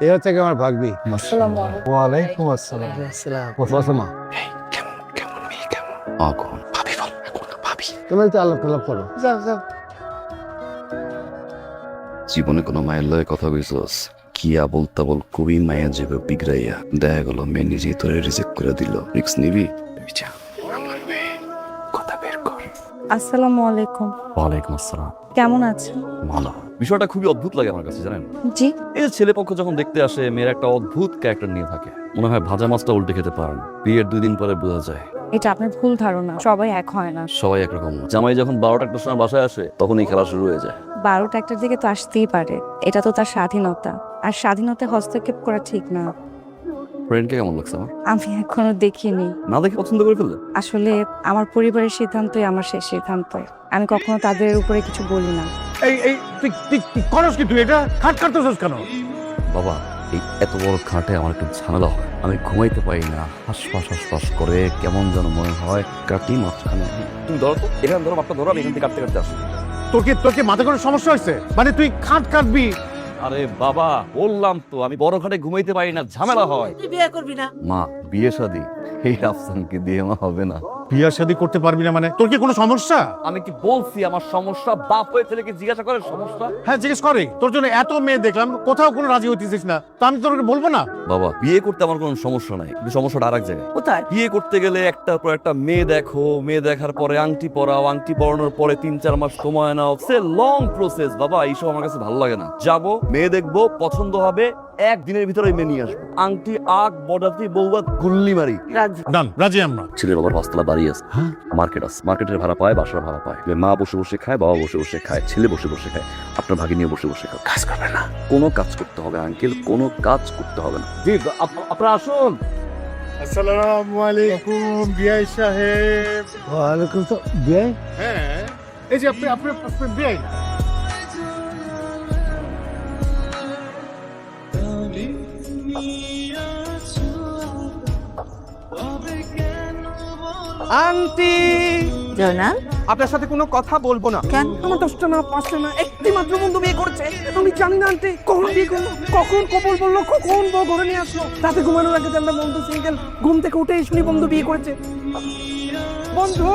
এ হচ্ছে কি আমার ভাগ্নি। আসসালামু আলাইকুম। ওয়ালাইকুম আসসালাম। ওয়াসালাম। তুমি তো আলাপ টালাপ করো। যাও যাও। জীবনে কোনো মায়ের লয়ে কথা কইছস কি আবল তাবল কবি মায়া যাবে বিগড়াইয়া দেখা গেল মেয়ে নিজেই তোরে রিজেক্ট করে দিল। রিক্স নিবি? বিচা আমার মেয়ে কথা বের কর। আসসালামু আলাইকুম। ওয়ালাইকুম আসসালাম। কেমন আছেন? ভালো। বিষয়টা খুবই অদ্ভুত লাগে আমার কাছে, জানেন? জি। এই যে ছেলে পক্ষ যখন দেখতে আসে মেয়ের একটা অদ্ভুত ক্যারেক্টার নিয়ে থাকে, মনে হয় ভাজা মাছটা উল্টে খেতে পারেন। বিয়ের 2 দিন পরে বোঝা যায় এটা আপনার ভুল ধারণা, সবাই এক হয় না। সবাই একরকম না। জামাই যখন 12টা একটার সময় বাসায় আসে তখন এই খেলা শুরু হয়ে যায়। 12টা একটার দিকে তো আসতেই পারে, এটা তো তার স্বাধীনতা, আর স্বাধীনতায় হস্তক্ষেপ করা ঠিক না। ফ্রেন্ডকে কেমন লাগছে আমার? আমি এখনো দেখিনি। না দেখে পছন্দ করে ফেললে? আসলে আমার পরিবারের সিদ্ধান্তই আমার শেষ সিদ্ধান্ত, আমি কখনো তাদের উপরে কিছু বলি না। এই এই তুই করস কি? তুই এটা খাট কাটতেছস কেন? বাবা, এই এত বড় খাটে আমার একটু ঝামেলা হয়, আমি ঘুমাইতে পারি না, হাসপাস করে কেমন যেন মনে হয় কাটি মাঝখানে। তুমি ধরো তো, এখানে ধরো, মাপটা ধরো, আমি এখান থেকে কাটতে কাটতে আসি। তোর কি মাথা কোনো সমস্যা হয়েছে? মানে তুই খাট কাটবি? আরে বাবা, বললাম তো আমি বড় খাটে ঘুমাইতে পারি না, ঝামেলা হয়। তুই বিয়ে করবি না? মা, বিয়ে শাদী এই আফসানকে দিয়ে মা হবে না। বিয়া শাদী করতে পারবি না মানে? তোর কি কোনো সমস্যা? আমি কি বলছি আমার সমস্যা? বাপ হয়ে ছেলেকে জিজ্ঞাসা করে সমস্যা? হ্যাঁ, জিজ্ঞেস করে। তোর জন্য এত মেয়ে দেখলাম, কোথাও কোনো রাজি হইতেছিস না, তো আমি তোকে বলবো না? বাবা, বিয়ে করতে আমার কোনো সমস্যা নাই, কিন্তু সমস্যাটা আরেক জায়গায়। কোথায়? বিয়ে করতে গেলে একটার পর একটা মেয়ে দেখো, মেয়ে দেখার পরে আংটি পরাও, আংটি পরানোর পরে 3-4 মাস সময় নাও, সে লং প্রসেস। বাবা, এইসব আমার কাছে ভালো লাগে না। যাবো, মেয়ে দেখবো, পছন্দ হবে, একদিনের ভিতরে মেয়ে নিয়ে আসবো, আংটি আগ বড়াতি বউবা গুল্লি মারি। রাজি। ডান, রাজি আমরা। ছেলের বাবার 5 তলা বাড়ি আছে, মার্কেট আছে, মার্কেটের ভাড়া পায়, বাসার ভাড়া পায়। মা বসে বসে খায়, বাবা বসে বসে খায়, ছেলে বসে বসে খায়, আপনার ভাগিনিও বসে বসে খায়। কাজ করবে না, কোনো কাজ করতে হবে আঙ্কেল, কোনো কাজ করতে হবে না। জি, আপনারা আসুন। আসসালামু আলাইকুম বিআই সাহেব। ওয়ালাইকুম তো বিআই। হ্যাঁ, এই যে আপনি বিআই না? আন্টি, জয়নাল, আপনার সাথে কোনো কথা বলবো না। কেন? আমার 10টা না 5টা না একটি মাত্র বন্ধু বিয়ে করেছে। আমি জানি না আন্টি কখন বিয়ে করলো, কখন কবল বললো, কখন বউ ঘরে নিয়ে আসলো। রাতে ঘুমানোর আগে জানলাম বন্ধু সিঙ্গেল, ঘুম থেকে উঠে শুনি বন্ধু বিয়ে করেছে। বন্ধু